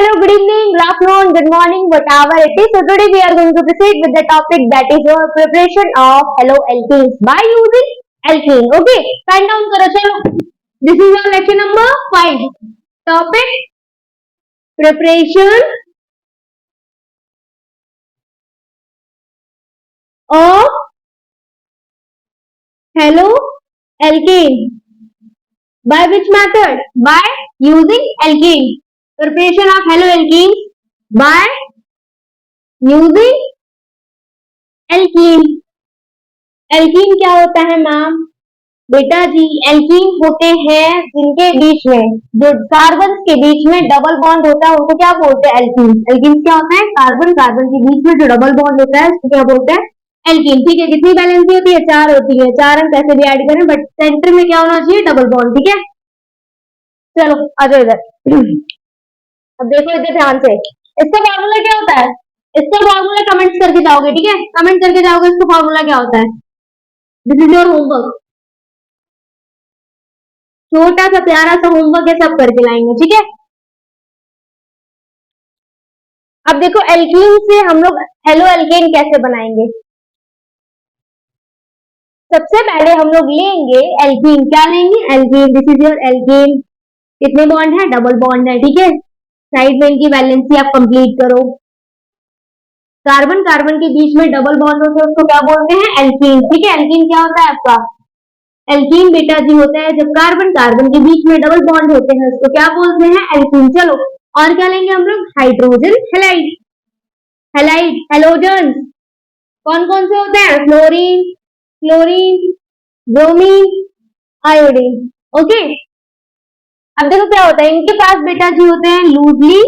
hello, good evening, good afternoon, good morning, whatever it is. So today we are going to proceed with the topic that is your preparation of hello alkenes by using alkene. Okay, write down करो चलो. This is your lecture number 5. Topic preparation of hello alkene by which method? By using alkene. Preparation of hello alkenes by using alkene. Alkene क्या होता है ma'am? बेटा जी alkene होते हैं जिनके बीच में जो कार्बन के बीच में डबल बॉन्ड होता है उनको क्या बोलते हैं? एल्कीन. एल्कीन क्या होता है? कार्बन कार्बन के बीच में जो डबल बॉन्ड होता है उसको क्या बोलते हैं? एल्कीन. ठीक है, कितनी वैलेंसी होती है? 4 होती है. 4 हम कैसे भी ऐड करें बट सेंटर में क्या होना चाहिए? Double bond. ठीक है, चलो आ जाओ इधर. अब देखो इधर ध्यान से, इसका फॉर्मूला क्या होता है? इसका फॉर्मूला कमेंट करके जाओगे. ठीक है, कमेंट करके जाओगे इसका फॉर्मूला क्या होता है. This is your homework. छोटा सा प्यारा सा होमवर्क है, सब करके लाएंगे. ठीक है, अब देखो एल्कीन से हम लोग हेलो एल्केन कैसे बनाएंगे. सबसे पहले हम लोग लेंगे एल्कीन. क्या लेंगे? Alkene. This is your alkene. कितने बॉन्ड है? डबल बॉन्ड है. ठीक है, साइड में इनकी वैलेंसी आप कंप्लीट करो. कार्बन कार्बन के बीच में डबल बॉन्ड होते हैं उसको क्या बोलते हैं? एल्कीन. ठीक है, एल्कीन क्या होता है आपका? एल्कीन बेटा जी होता है जब कार्बन कार्बन के बीच में डबल बॉन्ड होते हैं उसको क्या बोलते हैं? एल्कीन. चलो और क्या लेंगे हम लोग? Hydrogen halide. हैलाइड हेलोजन कौन कौन से होते हैं? Fluorine, chlorine, bromine, iodine. Okay, अब देखो क्या होता है इनके पास बेटा जी होते हैं लूजली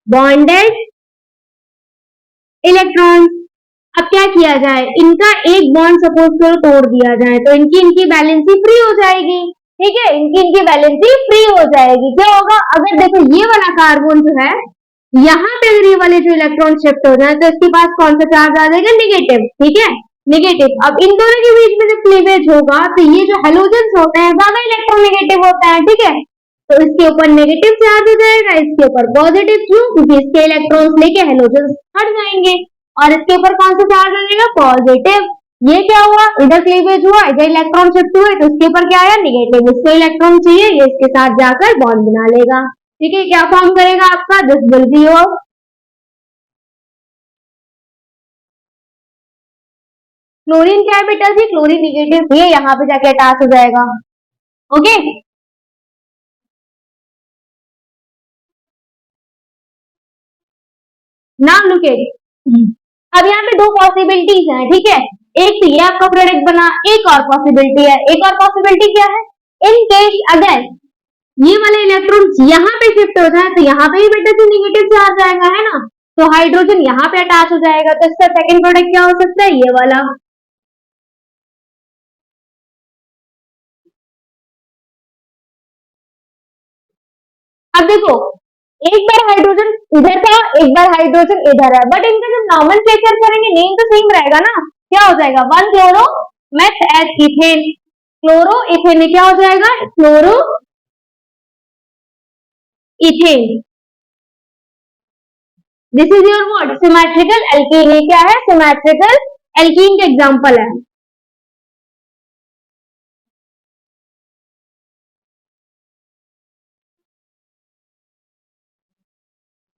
बॉन्डेड इलेक्ट्रॉन्स. अब क्या किया जाए, इनका एक बॉन्ड सपोज करो तोड़ दिया जाए तो इनकी इनकी बैलेंसी फ्री हो जाएगी. ठीक है, इनकी इनकी बैलेंसी फ्री हो जाएगी. क्या होगा? अगर देखो ये वाला कार्बन जो है यहाँ पे अगर ये वाले जो इलेक्ट्रॉन शिफ्ट हो जाए तो इसके पास कौन सा चार्ज आ जाएगा? निगेटिव. ठीक है, निगेटिव. अब इन दोनों के बीच में जब क्लीवेज होगा तो ये जो हेलोजन होते हैं ज्यादा इलेक्ट्रॉन नेगेटिव होता है. ठीक है, तो इसके ऊपर नेगेटिव चार्ज हो जाएगा, इसके ऊपर पॉजिटिव. क्यों? क्योंकि इसके इलेक्ट्रॉन्स लेके हेलोजन हट जाएंगे और इसके ऊपर कौन सा चार्ज आ जाएगा? पॉजिटिव. ये क्या हुआ? इधर क्लीवेज हुआ, इधर इलेक्ट्रॉन शिफ्ट हुए तो इसके ऊपर क्या आया? निगेटिव. इसको इलेक्ट्रॉन चाहिए, ये इसके साथ जाकर बॉन्ड बना लेगा. ठीक है, क्या फॉर्म करेगा आपका? This will be your chlorine. क्या है बेटा जी? Chlorine negative. ये यहाँ पे जाके अटैच हो जाएगा. ओके, नाम लुक एट. अब यहाँ पे दो पॉसिबिलिटीज हैं. ठीक है, एक तो ये आपका प्रोडक्ट बना, एक और पॉसिबिलिटी है. एक और पॉसिबिलिटी क्या है? इन केस अगर ये वाले इलेक्ट्रॉन यहाँ पे शिफ्ट हो जाए तो यहाँ पे भी बेटा से निगेटिव चार्ज आएगा, है ना. तो हाइड्रोजन यहाँ पे अटैच हो जाएगा तो इसका सेकंड प्रोडक्ट क्या हो सकता है? ये वाला. अब देखो एक बार हाइड्रोजन इधर था, एक बार हाइड्रोजन इधर है, बट इनका जब नॉमेनक्लेचर करेंगे नेम तो सेम रहेगा ना. क्या हो जाएगा? 1 chloro meth eth ethane. Chloro ethane में क्या हो जाएगा? Chloro ethane. This is your what? Symmetrical alkene. ये क्या है? सिमेट्रिकल एल्कीन का एग्जांपल है.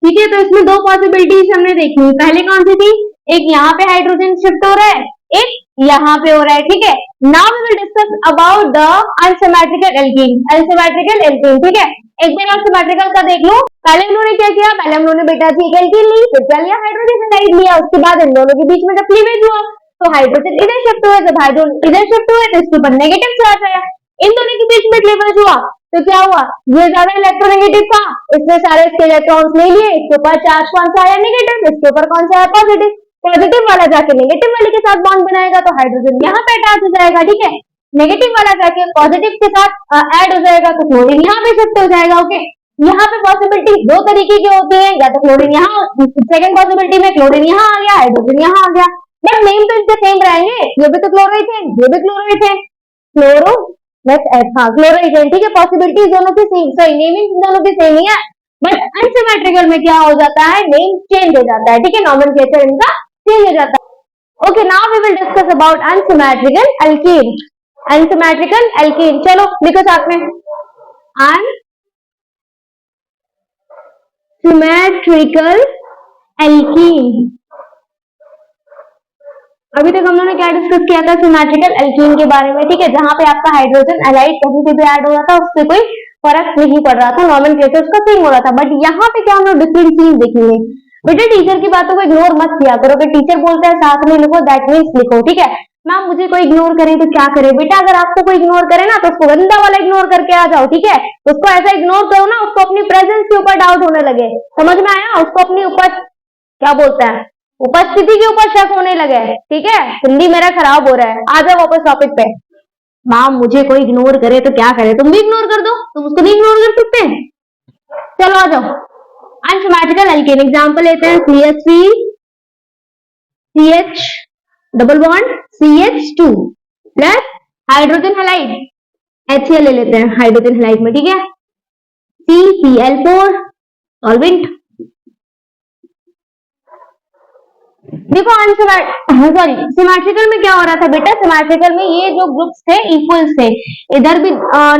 ठीक है, तो इसमें दो पॉसिबिलिटीज हमने देखी. पहले कौन सी थी? एक यहाँ पे हाइड्रोजन शिफ्ट हो रहा है, एक यहाँ पे हो रहा है. ठीक है, now we will discuss about the unsymmetrical alkene. Unsymmetrical alkene. ठीक है, एक बार आप सिमेट्रिकल का देख लो. पहले उन्होंने क्या किया? पहले हम लोगों ने बेटा जी एल्कीन ली, फिर क्या लिया? हाइड्रोजन हैलाइड लिया. उसके बाद इन दोनों के बीच में जब क्लीवेज हुआ तो हाइड्रोजन इधर शिफ्ट हुए, जब हाइड्रोजन इधर शिफ्ट हुए तो इसके ऊपर नेगेटिव चार्ज आया. इन दोनों के बीच में क्लीवेज हुआ तो क्या हुआ? ये ज्यादा इलेक्ट्रोनेगेटिव था, इसने सारे इसके इलेक्ट्रॉन्स ले लिए. इसके ऊपर चार्ज कौन सा आया? निगेटिव. इसके ऊपर कौन सा आया? पॉजिटिव. पॉजिटिव वाला जाके नेगेटिव वाले के साथ बॉन्ड बनाएगा तो हाइड्रोजन यहाँ पे अटैच हो जाएगा. ठीक है, नेगेटिव वाला जाके पॉजिटिव के साथ ऐड हो जाएगा तो क्लोरीन यहाँ पे शिफ्ट हो जाएगा. ओके, यहाँ पे पॉसिबिलिटी दो तरीके की होती है, या तो क्लोरीन यहाँ, सेकंड पॉसिबिलिटी में क्लोरीन यहाँ आ गया, हाइड्रोजन यहाँ आ गया, बट नेम तो इनके सेम रहेंगे. ये भी तो क्लोरो इथेन, ये भी chloro ethane. Chloro let's H, हाँ क्लोराइड, ठीक है, पॉसिबिलिटी दोनों की सेम, सॉरी नेमिंग दोनों की सेम ही है, बट अनसिमेट्रिकल में क्या हो जाता है, नेम चेंज हो जाता है, ठीक है, नॉमेनक्लेचर इनका चेंज हो जाता है। Okay, now we will discuss about unsymmetrical alkene. Unsymmetrical alkene, चलो लिखो साथ में, अनसिमेट्रिकल एल्कीन। अभी तक हम लोगों ने क्या डिस्कस किया था, सिमेट्रिकल एल्कीन के बारे में, ठीक है, जहां पे आपका हाइड्रोजन एलाइड कहीं पे भी ऐड हो रहा था उससे कोई फर्क नहीं पड़ रहा था, नॉमेनक्लेचर उसका सेम हो रहा था, बट यहाँ पे क्या हम लोग डिफरेंट चीज देखेंगे। बेटा टीचर की बातों को इग्नोर मत किया करो, अगर टीचर बोलता है साथ में लिखो, दैट मीन्स लिखो, ठीक है। मैम मुझे कोई इग्नोर करे तो क्या करे, बेटा अगर आपको कोई इग्नोर करे ना तो उसको गंदा वाला इग्नोर करके आ जाओ, ठीक है, उसको ऐसा इग्नोर करो ना उसको अपनी प्रेजेंस के ऊपर डाउट होने लगे, समझ में आया, उसको अपनी ऊपर क्या बोलता है, उपस्थिति के ऊपर शक होने लगे, ठीक है, हिंदी मेरा खराब हो रहा है, आ जाओ वापस टॉपिक पे। मैम मुझे कोई इग्नोर करे तो क्या करे, तुम भी इग्नोर कर दो, तुम उसको नहीं इग्नोर कर सकते, चलो आ जाओ। अनसिमेट्रिकल एल्केन एग्जांपल लेते हैं, CH3 CH double bond CH2 plus hydrogen halide HCl ले लेते हैं हाइड्रोजन हैलाइड में, ठीक है, CCl4 सॉल्वेंट। देखो सॉरी सिमेट्रिकल में क्या हो रहा था बेटा, सिमेट्रिकल में ये जो ग्रुप्स थे इक्वल्स थे, इधर भी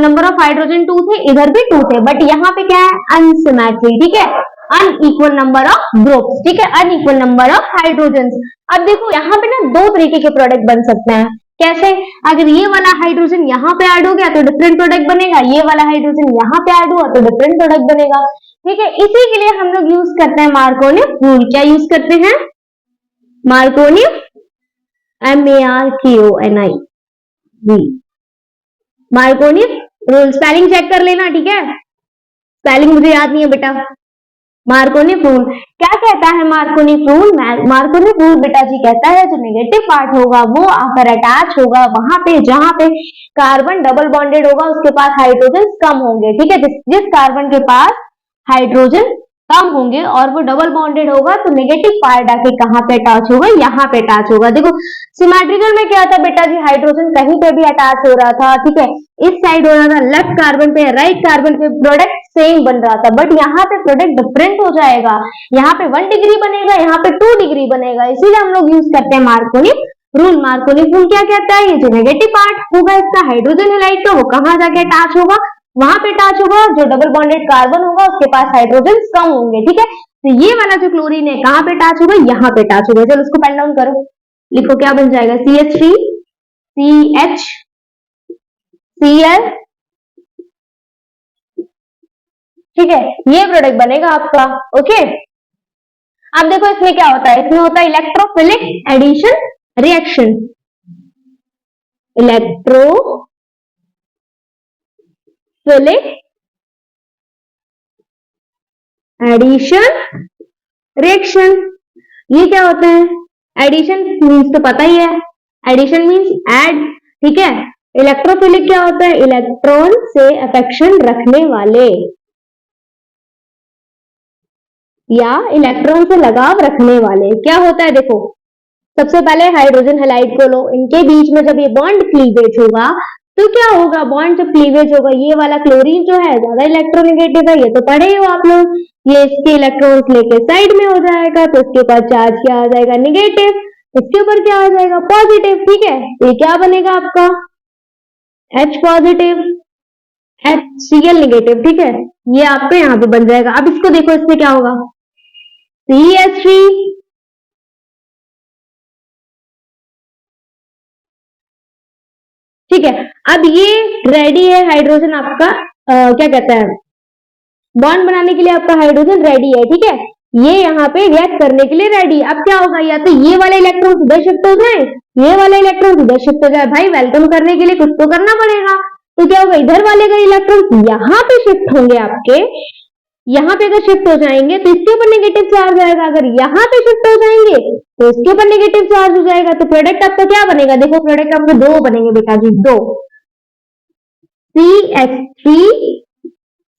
नंबर ऑफ हाइड्रोजन 2 थे, इधर भी 2 थे, बट यहाँ पे क्या है अनसिमेट्रिक, ठीक है, अनइक्वल नंबर ऑफ ग्रुप्स, ठीक है, अनइक्वल नंबर ऑफ हाइड्रोजन। अब देखो यहाँ पे ना दो तरीके के प्रोडक्ट बन सकते हैं, कैसे, अगर ये वाला हाइड्रोजन यहाँ पे ऐड हो गया तो डिफरेंट प्रोडक्ट बनेगा, ये वाला हाइड्रोजन यहाँ पे ऐड हुआ तो डिफरेंट प्रोडक्ट बनेगा, ठीक है, इसी के लिए हम लोग यूज करते हैं मार्कोनिव रूल। क्या यूज करते हैं, मार्कोनिव, MARKONIV, मार्कोनिव रूल। स्पेलिंग चेक कर लेना, ठीक है, स्पेलिंग मुझे याद नहीं है बेटा। मार्कोनिव रूल क्या कहता है, मार्कोनिव रूल, मार्कोनिव रूल बेटा जी कहता है जो नेगेटिव पार्ट होगा वो आकर अटैच होगा वहां पे जहां पे कार्बन डबल बॉन्डेड होगा, उसके पास हाइड्रोजन कम होंगे, ठीक है, जिस कार्बन के पास हाइड्रोजन कम होंगे और वो डबल बॉन्डेड होगा तो नेगेटिव पार्ट आके कहां पे अटैच होगा, यहाँ पे अटैच होगा। देखो सिमेट्रिकल में क्या था बेटा जी, हाइड्रोजन कहीं पे भी अटैच हो रहा था, ठीक है, इस साइड हो रहा था, लेफ्ट कार्बन पे राइट कार्बन पे प्रोडक्ट सेम बन रहा था, बट यहाँ पे प्रोडक्ट डिफरेंट हो जाएगा, यहाँ पे 1 डिग्री बनेगा, यहाँ पे 2 डिग्री बनेगा, इसीलिए हम लोग यूज करते हैं मार्कोनिव रूल। मार्कोनिव रूल क्या कहता है, ये जो नेगेटिव पार्ट होगा इसका हाइड्रोजन हैलाइड का वो कहाँ जाके अटैच होगा, वहां पे अटैच होगा, जो डबल बॉन्डेड कार्बन होगा उसके पास हाइड्रोजन कम होंगे, ठीक है, तो ये वाला जो क्लोरीन है कहां पे अटैच होगा, यहाँ पे अटैच होगा। चलो उसको पेन डाउन करो, लिखो क्या बन जाएगा, CH3 CH Cl, ठीक है, ये प्रोडक्ट बनेगा आपका। ओके, अब देखो इसमें क्या होता है, इसमें होता है electrophilic addition reaction, electrophilic addition reaction. ये क्या होता है, एडिशन मीन्स तो पता ही है, एडिशन मीन्स ऐड, ठीक है, इलेक्ट्रोफिलिक क्या होता है, इलेक्ट्रॉन से अफेक्शन रखने वाले या इलेक्ट्रॉन से लगाव रखने वाले। क्या होता है देखो, सबसे पहले हाइड्रोजन हैलाइड को लो, इनके बीच में जब ये बॉन्ड क्लीवेज होगा तो क्या होगा, बॉन्ड जब क्लीवेज होगा ये वाला क्लोरीन जो है ज्यादा इलेक्ट्रोनेगेटिव है, ये तो पढ़े हो आप लोग, ये इसके इलेक्ट्रॉन्स लेके साइड में हो जाएगा तो इसके ऊपर चार्ज क्या आ जाएगा, नेगेटिव, इसके ऊपर क्या आ जाएगा, पॉजिटिव, ठीक है, तो ये क्या बनेगा आपका H पॉजिटिव HCl नेगेटिव, ठीक है, ये आपको यहाँ पे बन जाएगा। अब इसको देखो, इससे क्या होगा, CH3 ठीक है, अब ये रेडी है हाइड्रोजन आपका, क्या कहता है, बॉन्ड बनाने के लिए आपका हाइड्रोजन रेडी है, ठीक है, ये यहाँ पे रिएक्ट करने के लिए रेडी। अब क्या होगा, या तो ये वाले इलेक्ट्रॉन उधर शिफ्ट हो जाए, ये वाले इलेक्ट्रॉन उधर शिफ्ट हो जाए, भाई वेलकम करने के लिए कुछ तो करना पड़ेगा, तो क्या होगा, इधर वाले अगर इलेक्ट्रॉन यहाँ पे शिफ्ट होंगे आपके, यहाँ पे अगर शिफ्ट हो जाएंगे तो इसके ऊपर नेगेटिव चार्ज आएगा, अगर यहाँ पे शिफ्ट हो जाएंगे तो इसके ऊपर नेगेटिव चार्ज हो जाएगा, तो प्रोडक्ट आपका क्या बनेगा, देखो प्रोडक्ट आपके दो बनेंगे बेटा जी, दो, CH3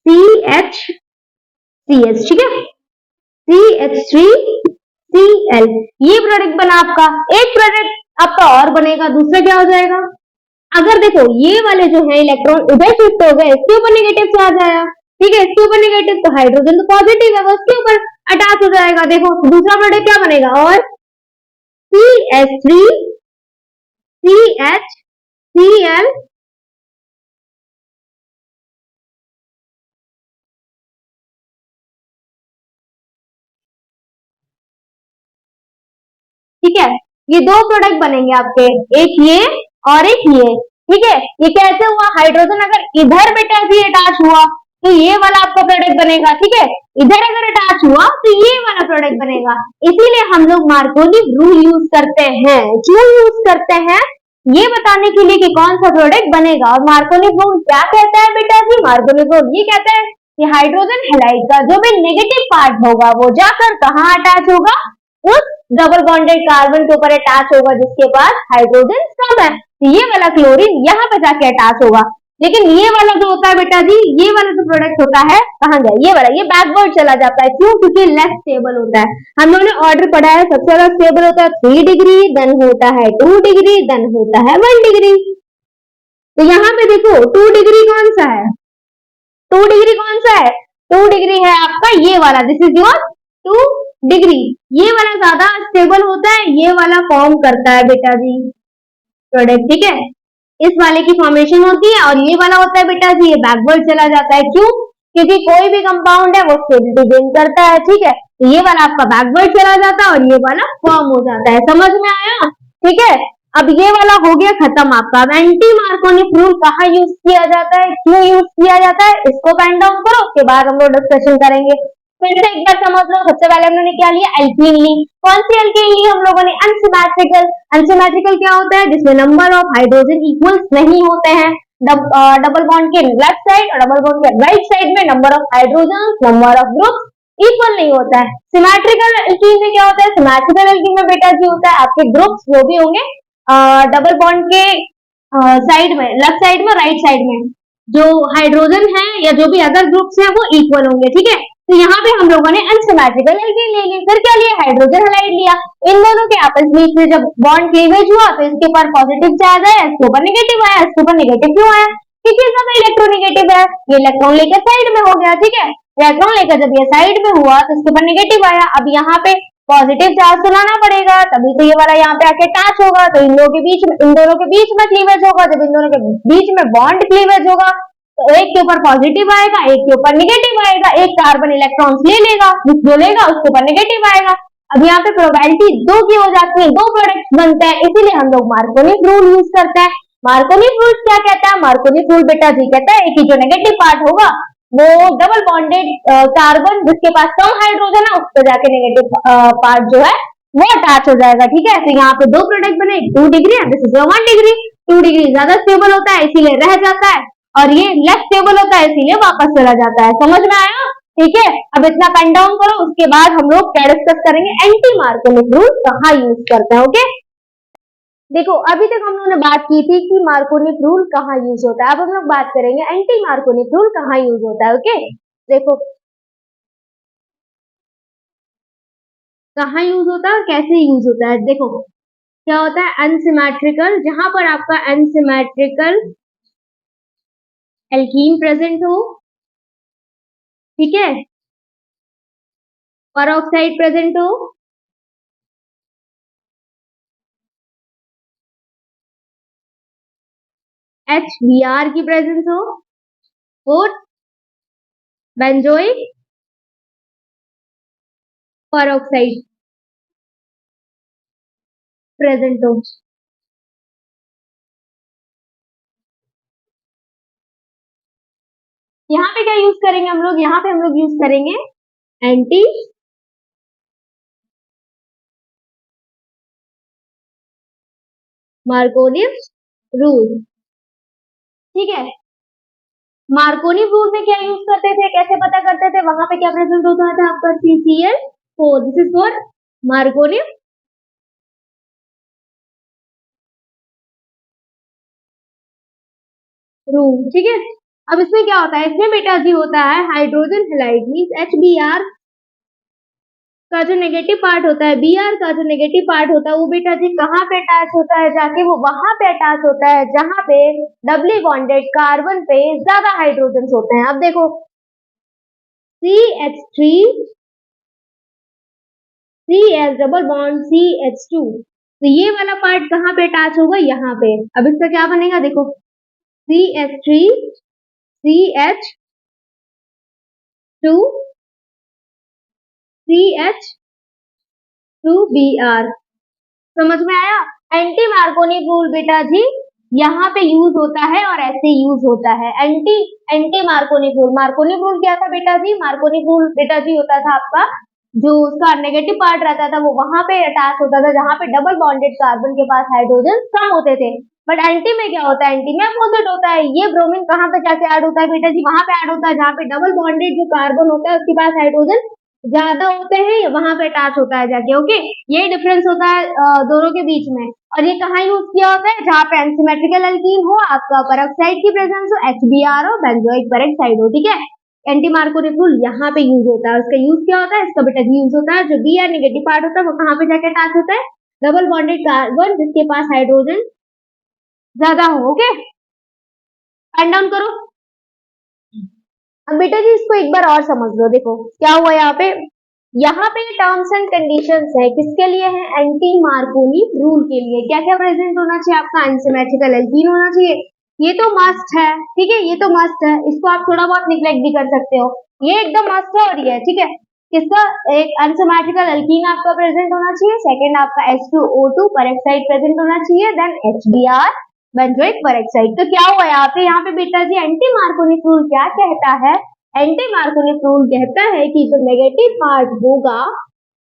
CH, ठीक है, CH3Cl, ये प्रोडक्ट बना आपका। एक प्रोडक्ट आपका और बनेगा, दूसरा क्या हो जाएगा, अगर देखो ये वाले जो है इलेक्ट्रॉन इधर शिफ्ट हो गए, इसके ऊपर नेगेटिव चार्ज आया, ठीक है, इसके ऊपर नेगेटिव, तो हाइड्रोजन तो पॉजिटिव है, वो उसके ऊपर अटैच हो जाएगा। देखो दूसरा प्रोडक्ट क्या बनेगा, और CH3 CHCl, ठीक है, ये दो प्रोडक्ट बनेंगे आपके, एक ये और एक ये, ठीक है। ये कैसे हुआ, हाइड्रोजन अगर इधर बेटा भी अटैच हुआ तो ये वाला आपका प्रोडक्ट बनेगा, ठीक है, इधर अगर अटैच हुआ तो ये वाला प्रोडक्ट बनेगा। इसीलिए हम लोग मार्कोनी रूल यूज करते हैं। क्यों यूज करते हैं, ये बताने के लिए कि कौन सा प्रोडक्ट बनेगा। और मार्कोनी रूल क्या कहता है बेटा जी, मार्कोनी रूल ये कहता है कि हाइड्रोजन हैलाइड का जो भी नेगेटिव पार्ट होगा वो जाकर कहाँ अटैच होगा, उस डबल बॉन्डेड कार्बन के ऊपर अटैच होगा जिसके पास हाइड्रोजन कम है। तो ये वाला क्लोरीन यहाँ पे जाके अटैच होगा। लेकिन ये वाला जो होता है बेटा जी, ये वाला जो प्रोडक्ट होता है कहाँ गया, ये वाला, ये बैकवर्ड चला जाता है। क्यों, क्योंकि लेस स्टेबल होता है। हम लोगों ने ऑर्डर पढ़ा है, सबसे ज्यादा स्टेबल होता है 3 डिग्री, देन होता है 2 डिग्री, देन होता है 1 डिग्री। तो यहाँ पे देखो 2 डिग्री कौन सा है, 2 डिग्री कौन सा है, 2 डिग्री है आपका ये वाला, दिस इज योर 2 डिग्री। ये वाला ज्यादा स्टेबल होता है, ये वाला फॉर्म करता है बेटा जी प्रोडक्ट, ठीक है, इस वाले की फॉर्मेशन होती है। और ये वाला होता है बेटा जी, ये बैकवर्ड चला जाता है। क्यों, क्योंकि कोई भी कंपाउंड है वो स्टेबिलिटी गेन करता है, ठीक है, तो ये वाला आपका बैकवर्ड चला जाता है और ये वाला फॉर्म हो जाता है। समझ में आया, ठीक है। अब ये वाला हो गया खत्म आपका। अब एंटी मार्कोनिक रूल कहाँ यूज किया जाता है, क्यों यूज किया जाता है, इसको पेन डाउन करो, उसके बाद हम लोग डिस्कशन करेंगे। फिर से एक बार समझ लो, सबसे पहले हम लोगों ने क्या लिया, एल्कीन ली। कौन सी एल्कीन ली हम लोगों ने, अनसिमेट्रिकल। अनसिमेट्रिकल क्या होता है, जिसमें नंबर ऑफ हाइड्रोजन इक्वल्स नहीं होते हैं। डबल बॉन्ड के लेफ्ट साइड और डबल बॉन्ड के राइट साइड में number of hydrogen, number of groups equal नहीं होता है। सिमेट्रिकल एल्कीन में क्या होता है, सिमेट्रिकल एल्कीन में बेटा जी होता है आपके ग्रुप्स जो भी होंगे डबल बॉन्ड के साइड में, लेफ्ट साइड में, राइट साइड में जो हाइड्रोजन है या जो भी अदर ग्रुप्स हैं वो इक्वल होंगे, ठीक है। तो यहाँ पे हम लोगों ने अनसिमेट्रिकल एल्कीन ले लिया। फिर क्या लिया, हाइड्रोजन हैलाइड लिया। इन दोनों के आपस में जब बॉन्ड क्लीवेज हुआ तो इसके ऊपर पॉजिटिव चार्ज आया, इसके ऊपर नेगेटिव आया। इसके ऊपर नेगेटिव क्यों आया, क्योंकि इसका इलेक्ट्रोनेगेटिव है, ये इलेक्ट्रॉन लेकर साइड में हो गया, ठीक है। इलेक्ट्रॉन लेकर जब ये साइड में हुआ तो इसके ऊपर नेगेटिव आया। अब यहाँ पे पॉजिटिव चार्ज तो लाना पड़ेगा, तभी तो ये वाला यहाँ पे आके अटैच होगा। तो इन दोनों के बीच में, इन दोनों के बीच में क्लीवेज होगा। जब इन दोनों के बीच में बॉन्ड क्लीवेज होगा तो एक के ऊपर पॉजिटिव आएगा, एक के ऊपर नेगेटिव आएगा। एक कार्बन इलेक्ट्रॉन्स ले लेगा, जो लेगा उसके ऊपर नेगेटिव आएगा। अब यहाँ पे प्रोबेबिलिटी 2 की हो जाती है, 2 प्रोडक्ट्स बनते हैं, इसीलिए हम लोग मार्कोनिक रूल यूज करते हैं। मार्कोनिक रूल क्या कहता है, मार्कोनिक रूल बेटा जी कहता है कि जो नेगेटिव पार्ट होगा वो डबल बॉन्डेड कार्बन जिसके पास कम हाइड्रोजन है उस पर जाके नेगेटिव पार्ट जो है वो अटैच हो जाएगा, ठीक है। तो यहाँ पे 2 प्रोडक्ट बने, 2 degree and this is 1 degree. 2 degree ज्यादा स्टेबल होता है इसीलिए रह जाता है, और ये लेस स्टेबल होता है इसीलिए वापस चला जाता है। समझ में आया, ठीक है। अब इतना पेन डाउन करो, उसके बाद हम लोग क्या डिस्कस करेंगे, एंटी मार्कोनिक रूल कहाँ यूज करते हैं, ओके। देखो अभी तक हम लोगों ने बात की थी कि मार्कोनिक रूल कहाँ यूज होता है। अब हम लोग बात करेंगे एंटी मार्कोनिक रूल कहाँ यूज होता है, ओके। देखो कहाँ यूज होता है और कैसे यूज होता है। देखो क्या होता है, अनसिमेट्रिकल, जहां पर आपका अनसिमेट्रिकल एल्कीन प्रेजेंट हो, ठीक है, पेरोक्साइड प्रेजेंट हो, HBr की प्रेजेंस हो, और बेंजोइक पेरोक्साइड प्रेजेंट हो। यहाँ पे क्या यूज करेंगे हम लोग, यहाँ पे हम लोग यूज करेंगे एंटी मार्कोनिव रूल, ठीक है। मार्कोनी रूल में क्या यूज करते थे, कैसे पता करते थे, वहां पे क्या प्रेजेंट होता था आपका CCl4, this is for Markovnikov rule, ठीक है। अब इसमें क्या होता है, इसमें बेटा जी होता है हाइड्रोजन हैलाइड मींस HBr का जो नेगेटिव पार्ट होता है, Br का जो नेगेटिव पार्ट होता है वो बेटा जी कहाँ पे अटैच होता है, जाके वो वहां पे अटैच होता है जहां पे डबली बॉन्डेड कार्बन पे ज्यादा हाइड्रोजन होते हैं। अब देखो CH3 CH double bond CH2, तो ये वाला पार्ट कहाँ पे अटैच होगा, यहाँ पे। अब इसका क्या बनेगा देखो, CH3 CH2 CH2Br, समझ में आया। एंटी मार्कोनी रूल बेटा जी यहाँ पे यूज होता है और ऐसे यूज होता है। Anti anti Markovnikov rule, Markovnikov rule क्या था बेटा जी, मार्कोनी रूल बेटा जी होता था आपका जो उसका नेगेटिव पार्ट रहता था वो वहां पे अटैच होता था जहां पे डबल बॉन्डेड कार्बन के पास हाइड्रोजन कम होते थे। बट एंटी में क्या होता है, एंटी में अपोजिट होता है। ये ब्रोमीन कहाँ पे जाके ऐड होता है बेटा जी, वहां पे ऐड होता है जहाँ पे डबल बॉन्डेड जो कार्बन होता है उसके पास हाइड्रोजन ज्यादा होते हैं, वहां पे अटैच होता है जाके। ओके, ये डिफरेंस होता है दोनों के बीच में। और ये कहाँ यूज किया होता है, जहाँ पे एंटीमेट्रिकल एल्कीन हो, आपका पेरोक्साइड की प्रेजेंस हो, HBr हो, बेंजोइक पेरोक्साइड हो, ठीक है। एंटी मार्कोनी रूल यहाँ पे यूज होता है। उसका यूज क्या होता है, इसका बेटा यूज होता है जो Br नेगेटिव पार्ट होता है वो कहाँ पे जाके अटैच होता है, डबल बॉन्डेड कार्बन जिसके पास हाइड्रोजन ज्यादा हो। ओके, पेन डाउन करो। अब बेटा जी इसको एक बार और समझ लो, देखो क्या हुआ यहाँ पे टर्म्स एंड कंडीशंस है, किसके लिए है, एंटी मार्कोनी रूल के लिए। क्या क्या प्रेजेंट होना चाहिए आपका, अनसिमेट्रिकल एल्कीन होना चाहिए, ये तो मस्ट है, ठीक है, ये तो मस्ट है, इसको आप थोड़ा बहुत निग्लेक्ट भी कर सकते हो, ये एकदम मस्ट है। और ये ठीक है, किसका, एक अनसिमेट्रिकल एल्कीन आपका प्रेजेंट होना चाहिए, सेकंड आपका H2O2 पेरोक्साइड प्रेजेंट होना चाहिए, देन HBr बेंजोइक पेरोक्साइड। तो क्या हुआ यहाँ पे बेटा जी एंटी मार्कोनी रूल क्या कहता है, एंटी मार्कोनी रूल कहता है कि जो नेगेटिव पार्ट होगा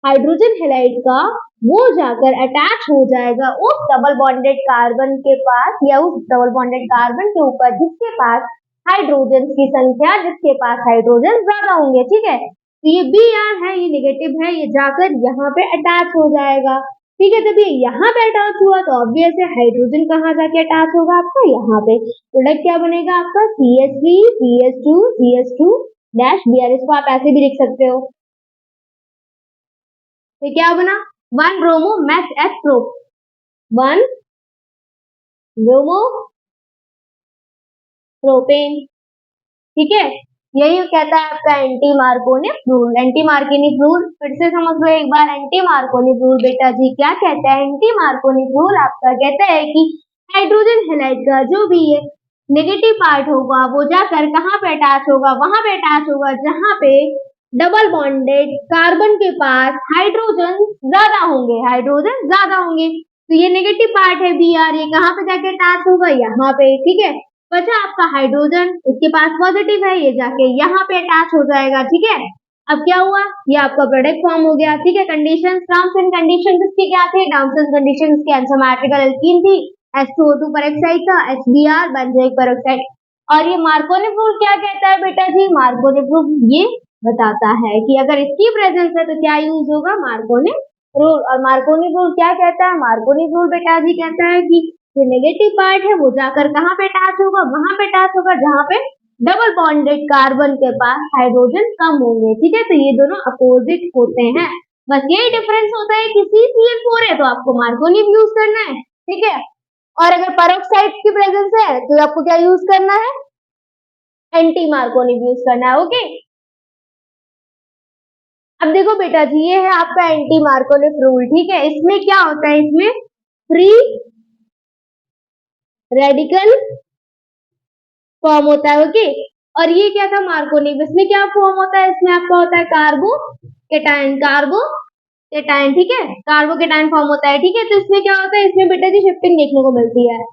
हाइड्रोजन हैलाइड का वो जाकर अटैच हो जाएगा उस डबल बॉन्डेड कार्बन के पास या उस डबल बॉन्डेड कार्बन के ऊपर जिसके पास हाइड्रोजन की संख्या, जिसके पास हाइड्रोजन ज्यादा होंगे, ठीक है। तो ये Br है, ये नेगेटिव है, ये जाकर यहाँ पे अटैच हो जाएगा, ठीक है। जब ये यहाँ पे अटैच हुआ तो ऑब्वियस है हाइड्रोजन कहाँ जाके अटैच होगा आपका, यहाँ पे। प्रोडक्ट क्या बनेगा आपका, CH3 CH2 CH2 dash Br, इसको आप ऐसे भी लिख सकते हो। तो क्या बना, 1 bromo math H pro, 1 bromo propane, ठीक है। यही कहता है आपका anti Markovnikov rule. Anti Markovnikov rule फिर से समझ लो एक बार, एंटी मार्कोनी रूल बेटा जी क्या कहता है, एंटी मार्कोनी रूल आपका कहता है कि हाइड्रोजन हैलाइड का जो भी ये नेगेटिव पार्ट होगा वो जाकर कहाँ पे अटैच होगा, वहां पे अटैच होगा जहां पे डबल बॉन्डेड कार्बन के पास हाइड्रोजन ज्यादा होंगे, हाइड्रोजन ज्यादा होंगे। तो ये नेगेटिव पार्ट है Br, ये कहाँ पे जाके अटैच होगा, यहाँ पे, ठीक है। बचा आपका हाइड्रोजन, इसके पास पॉजिटिव है, ये जाके यहाँ पे अटैच हो जाएगा, ठीक है। अब क्या हुआ, ये आपका प्रोडक्ट फॉर्म हो गया, ठीक है। कंडीशन, टर्म्स एंड कंडीशन इसकी क्या थी, टर्म्स एंड कंडीशन इसकी एंथोमेट्रिकल एल्कीन थी, H2O2 पेरोक्साइड था, HBr बेंजोइक पेरोक्साइड। और ये मार्कोनी रूल क्या कहता है बेटा जी, मार्कोनी रूल ये बताता है कि अगर इसकी प्रेजेंस है तो क्या यूज होगा, मार्कोनी रूल। और मार्कोनी रूल क्या कहता है, मार्कोनी रूल बेटा जी कहता है कि जो नेगेटिव पार्ट है वो जाकर कहाँ पे अटैच होगा, वहां पे अटैच होगा जहां पे डबल बॉन्डेड कार्बन के पास हाइड्रोजन कम होंगे, ठीक है। तो ये दोनों अपोजिट होते हैं, बस यही डिफरेंस होता है कि CCl4 है तो आपको मार्कोनी यूज करना है, ठीक है। और अगर पेरोक्साइड की प्रेजेंस है तो आपको क्या यूज करना है, एंटी मार्कोनी यूज करना है। ओके, अब देखो बेटा जी ये है आपका एंटी मार्कोनी रूल, ठीक है। इसमें क्या होता है, इसमें फ्री रेडिकल फॉर्म होता है, ओके। और ये क्या था मार्कोनी, इसमें क्या फॉर्म होता है, इसमें आपका होता है कार्बो केटायन, कार्बो केटायन, ठीक है, कार्बो केटायन फॉर्म होता है, ठीक है। तो इसमें क्या होता है, इसमें बेटा जी शिफ्टिंग देखने को मिलती है,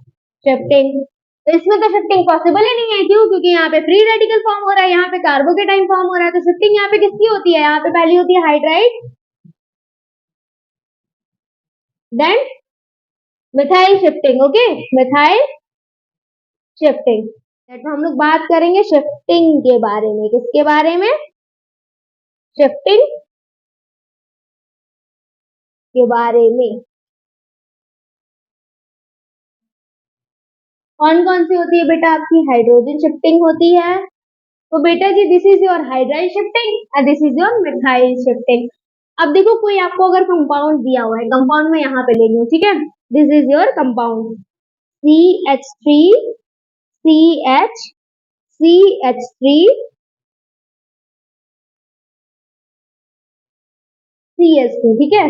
शिफ्टिंग। तो इसमें तो शिफ्टिंग पॉसिबल ही नहीं है, क्यों, क्योंकि यहाँ पे फ्री रेडिकल फॉर्म हो रहा है, यहाँ पे कार्बो केटायन फॉर्म हो रहा है, तो शिफ्टिंग यहाँ पे किसकी होती है, यहाँ पे पहली होती है hydride, then methyl shifting, okay, methyl shifting. तो हम लोग बात करेंगे शिफ्टिंग के बारे में, किसके बारे में, शिफ्टिंग के बारे में। कौन कौन सी होती है बेटा आपकी, हाइड्रोजन शिफ्टिंग होती है, तो बेटा जी this is your hydride shifting and this is your methyl shifting. अब देखो कोई आपको अगर कंपाउंड दिया हुआ है, कंपाउंड में यहाँ पे ले लूँ, ठीक है, this is your compound CH3 CH CH3 CH2, ठीक है।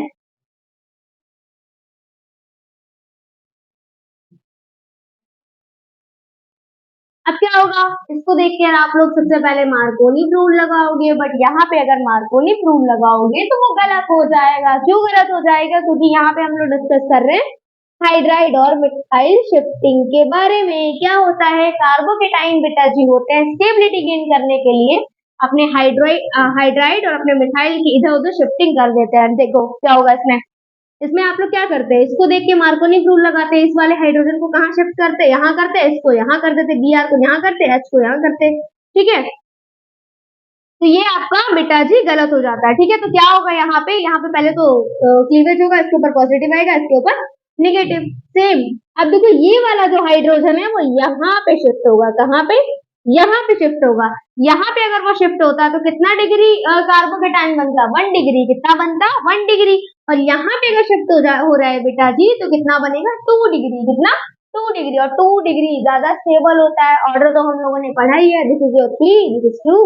अब क्या होगा, इसको देख कर आप लोग सबसे पहले मार्कोनी रूल लगाओगे, बट यहाँ पे अगर मार्कोनी रूल लगाओगे तो वो गलत हो जाएगा। क्यों गलत हो जाएगा? क्योंकि यहाँ पे हम लोग डिस्कस कर रहे हैं हाइड्राइड और मिथाइल शिफ्टिंग के बारे में। क्या होता है, कार्बोकेटाइन बेटा जी होते हैं स्टेबिलिटी गेन करने के लिए अपने हाइड्राइड और अपने मिथाइल की इधर उधर शिफ्टिंग कर देते हैं। देखो क्या होगा इसमें, इसमें आप लोग क्या करते हैं, इसको देख के मार्कोनी रूल लगाते हैं, इस वाले हाइड्रोजन को कहाँ शिफ्ट करते हैं, यहाँ करते हैं, इसको यहाँ कर देते, Br को यहाँ करते, H को यहाँ करते, ठीक है। तो ये आपका बेटा जी गलत हो जाता है, ठीक है। तो क्या होगा यहाँ पे पहले तो क्लीवेज होगा, इसके ऊपर पॉजिटिव आएगा, इसके ऊपर निगेटिव, सेम। अब देखो ये वाला जो हाइड्रोजन है वो यहाँ पे शिफ्ट होगा, कहाँ पे, यहाँ पे शिफ्ट होगा। यहाँ पे अगर वो शिफ्ट होता तो कितना डिग्री कार्बोकेटाइन बनता, 1 डिग्री, कितना बनता, 1 डिग्री। और यहाँ पे अगर शिफ्ट हो रहा है बेटा जी तो कितना बनेगा, 2 डिग्री, कितना, 2 डिग्री। और 2 डिग्री ज्यादा स्टेबल होता है। ऑर्डर तो हम लोगों ने पढ़ा ही है, this is your 3, this is 2,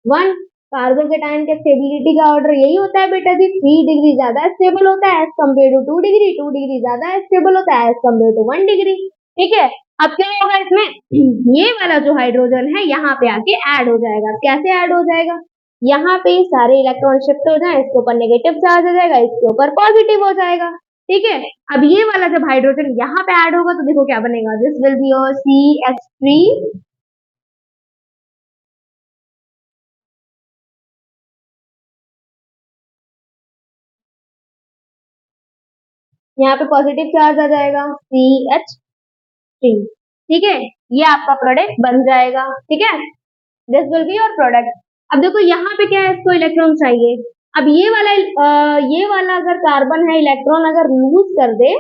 1। Carbocation के स्टेबिलिटी का ऑर्डर यही होता है बेटा जी, 3 डिग्री ज्यादा स्टेबल होता है as compare to 2 degree, 2 degree ज्यादा स्टेबल होता है एज कम्पेयर टू 1 डिग्री, ठीक है। अब क्या होगा इसमें, ये वाला जो हाइड्रोजन है यहाँ पे आके ऐड हो जाएगा। कैसे ऐड हो जाएगा, यहाँ पे सारे इलेक्ट्रॉन शिफ्ट हो जाए, इसके ऊपर नेगेटिव चार्ज हो जाएगा, इसके ऊपर पॉजिटिव हो जाएगा, ठीक है। अब ये वाला जब हाइड्रोजन यहाँ पे ऐड होगा तो देखो क्या बनेगा, this will be your CH3, यहाँ पे पॉजिटिव चार्ज आ जाएगा CH3, ठीक है। ये आपका प्रोडक्ट बन जाएगा, ठीक है, this will be your product. अब देखो यहाँ पे क्या है, इसको इलेक्ट्रॉन चाहिए। अब ये वाला अगर कार्बन है, इलेक्ट्रॉन अगर लूज कर दे,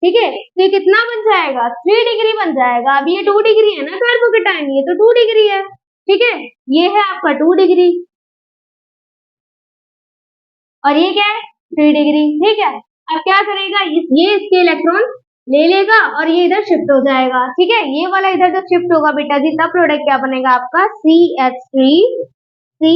ठीक है, तो ये कितना बन जाएगा, 3 डिग्री बन जाएगा। अब ये 2 डिग्री है ना कार्बोकेटाइन, ये तो 2 डिग्री है, ठीक है, ये है आपका 2 डिग्री और ये क्या है, 3 डिग्री, ठीक है। अब क्या करेगा, ये इसके इलेक्ट्रॉन ले लेगा और ये इधर शिफ्ट हो जाएगा, ठीक है। ये वाला इधर जब शिफ्ट होगा बेटा जी तब प्रोडक्ट क्या बनेगा आपका, CH3 C,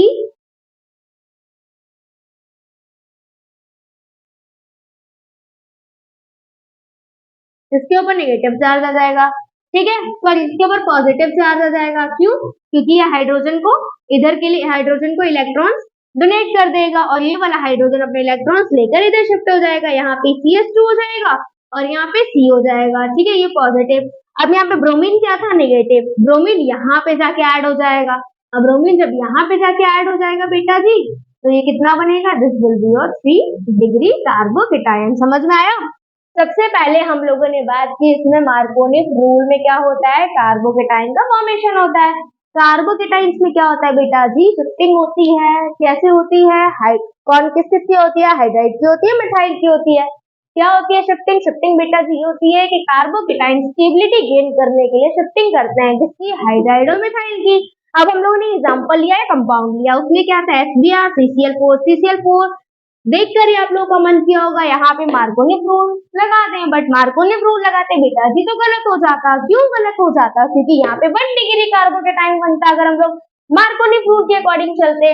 इसके ऊपर नेगेटिव चार्ज आ जाएगा, ठीक है, सॉरी इसके ऊपर पॉजिटिव चार्ज आ जाएगा। क्यों, क्योंकि ये हाइड्रोजन को इधर के लिए, हाइड्रोजन को इलेक्ट्रॉन डोनेट कर देगा और ये वाला हाइड्रोजन अपने इलेक्ट्रॉन्स लेकर इधर शिफ्ट हो जाएगा, यहाँ पे CH2 हो जाएगा और यहाँ पे C हो जाएगा, ठीक है, ये पॉजिटिव। अब यहाँ पे ब्रोमीन क्या था, नेगेटिव, ब्रोमीन यहाँ पे जाके ऐड हो जाएगा। अब ब्रोमीन जब यहाँ पे जाके ऐड हो जाएगा बेटा जी तो ये कितना बनेगा, this will be your 3 degree carbocation. समझ में आया? सबसे पहले हम लोगों ने बात की इसमें मार्कोनिक रूल में क्या होता है, कार्बोकेटाइन का फॉर्मेशन होता है। कार्बोकेटाइन्स में क्या होता है बेटा जी, शिफ्टिंग होती है। कैसे होती है, कौन किस किस की होती है, हाइड्राइड की होती है, मिथाइल की होती है। क्या होती है शिफ्टिंग, शिफ्टिंग बेटा जी होती है कि कार्बोकेटाइन स्टेबिलिटी गेन करने के लिए शिफ्टिंग करते हैं, जिसकी हाइड्राइड और मिथाइल की। अब हम लोगों ने एग्जांपल लिया है, कंपाउंड लिया, उसमें क्या था, SBr CCl4 CCl4 देख कर ही आप लोग का मन किया होगा यहाँ पे मार्कोनिक रूल लगा दें, बट मार्कोनिक रूल लगाते बेटा जी तो गलत हो जाता। क्यों गलत हो जाता, क्योंकि यहाँ पे 1 डिग्री कार्बोकेटाइन बनता अगर हम लोग मार्कोनिक रूल के अकॉर्डिंग चलते।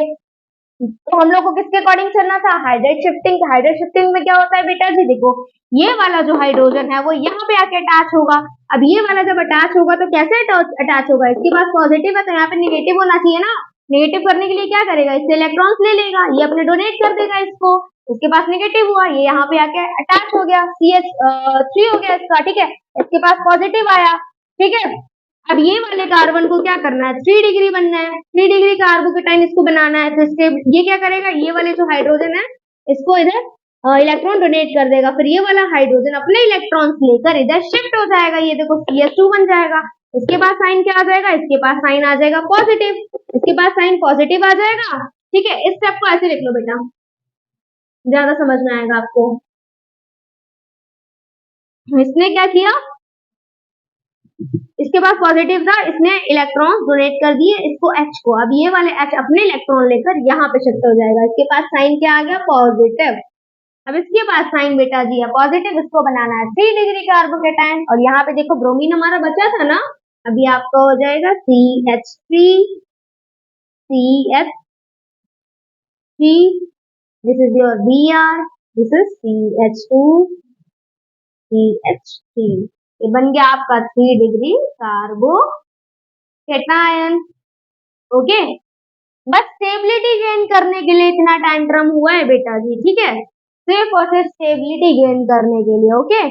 तो हम लोग को किसके अकॉर्डिंग चलना था, हाइड्राइड शिफ्टिंग। हाइड्राइड शिफ्टिंग में क्या होता है बेटा जी, देखो ये वाला जो हाइड्रोजन है वो यहाँ पे आके अटैच होगा। अब ये वाला जब अटैच होगा तो कैसे अटैच होगा, इसके पास पॉजिटिव है तो यहाँ पे निगेटिव होना चाहिए ना। नेगेटिव करने के लिए क्या करेगा, इससे इलेक्ट्रॉन्स ले लेगा, ये अपने डोनेट कर देगा इसको, इसके पास नेगेटिव हुआ, ये यहाँ पे आके अटैच हो गया, CH3 हो गया इसका, ठीक है, इसके पास पॉजिटिव आया, ठीक है। अब ये वाले कार्बन को क्या करना है, 3 डिग्री बनना है, 3 डिग्री कार्बोकेटाइन इसको बनाना है। तो इसके ये क्या करेगा, ये वाले जो हाइड्रोजन है इसको इधर इलेक्ट्रॉन डोनेट कर देगा, फिर ये वाला हाइड्रोजन अपने इलेक्ट्रॉन्स लेकर इधर शिफ्ट हो जाएगा, ये देखो CH2 बन जाएगा। इसके पास साइन क्या आ जाएगा, इसके पास साइन आ जाएगा पॉजिटिव, इसके पास साइन पॉजिटिव आ जाएगा, ठीक है। इस स्टेप को ऐसे लिख लो बेटा, ज्यादा समझ में आएगा आपको। इसने क्या किया, इसके पास पॉजिटिव था, इसने इलेक्ट्रॉन डोनेट कर दिए इसको H को। अब ये वाले H अपने इलेक्ट्रॉन लेकर यहाँ पे शिफ्ट हो जाएगा। इसके पास साइन क्या आ गया? पॉजिटिव। अब इसके पास साइन बेटा जी है पॉजिटिव, इसको बनाना है 3 डिग्री कार्बोकेटाइन। और यहाँ पे देखो ब्रोमीन हमारा बचा था ना, अभी आपका हो जाएगा CH3 CH3, this is your Br, this is CH2 CH3। ये बन गया आपका 3 डिग्री कार्बोकेटायन। ओके, बस स्टेबिलिटी गेन करने के लिए इतना टाइम हुआ है बेटा जी, ठीक है, सिर्फ और सिर्फ स्टेबिलिटी गेन करने के लिए। ओके,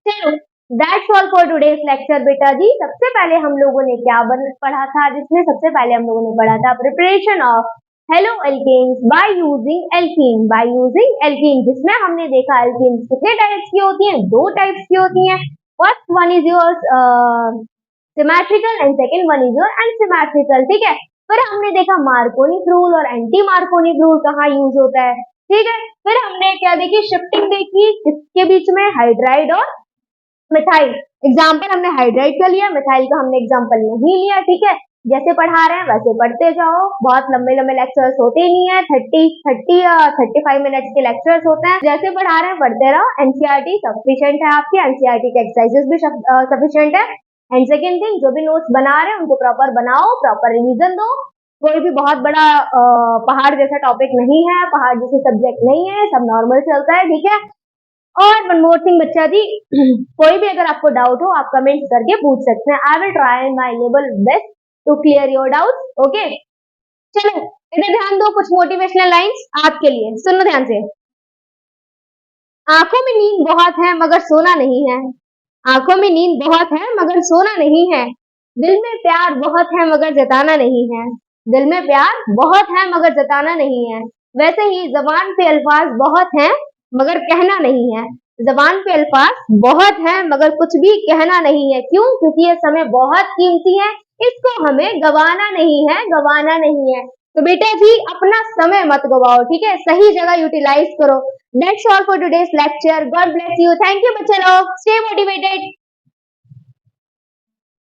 चलो that's all for today's lecture बेटा जी। सबसे पहले हम लोगों ने क्या पढ़ा था? जिसमें सबसे पहले हम लोगों ने पढ़ा था preparation of halo alkanes by using alkene, जिसमें हमने देखा एल्कीन्स कितने टाइप्स की होती हैं? 2 टाइप्स की होती हैं। First one is your symmetrical and second one is your unsymmetrical, ठीक है। फिर हमने देखा मार्कोनी रूल और एंटी मार्कोनी रूल कहाँ यूज होता है, ठीक है। फिर हमने क्या देखी? शिफ्टिंग देखी, किसके बीच में? हाइड्राइड और मिथाइल। एग्जाम्पल हमने हाइड्राइड का लिया, मिथाइल का हमने एग्जाम्पल नहीं लिया, ठीक है। जैसे पढ़ा रहे हैं वैसे पढ़ते जाओ, बहुत लंबे लंबे लेक्चर्स होते ही नहीं है, 35 मिनट्स के लेक्चर्स होते हैं। जैसे पढ़ा रहे हैं पढ़ते रहो। एनसीईआरटी सफिशिएंट है आपकी, एनसीईआरटी के एक्सरसाइजेस भी सफिशिएंट है। एंड सेकेंड थिंग, जो भी नोट्स बना रहे हैं उनको प्रॉपर बनाओ, प्रॉपर रिवीजन दो। कोई भी बहुत बड़ा पहाड़ जैसा टॉपिक नहीं है, पहाड़ जैसे सब्जेक्ट नहीं है, सब नॉर्मल चलता है, ठीक है। और वन मोर थिंग बच्चा जी, कोई भी अगर आपको डाउट हो आप कमेंट्स करके पूछ सकते हैं। I will try my level best to clear your doubts. Okay, चलो इधर ध्यान दो, कुछ मोटिवेशनल लाइंस आपके लिए, सुनो ध्यान से। आंखों में नींद बहुत है मगर सोना नहीं है, आंखों में नींद बहुत है मगर सोना नहीं है, दिल में प्यार बहुत है मगर जताना नहीं है, दिल में प्यार बहुत है मगर जताना नहीं है। वैसे ही जबान पे अल्फाज बहुत हैं मगर कहना नहीं है, जबान पे अल्फाज बहुत हैं मगर कुछ भी कहना नहीं है। क्यों? क्योंकि ये समय बहुत कीमती है, इसको हमें गवाना नहीं है, गवाना नहीं है। तो बेटा जी अपना समय मत गवाओ, ठीक है, सही जगह यूटिलाइज करो। That's all for today's lecture. God bless you. Thank you बच्चे लोग. Stay motivated.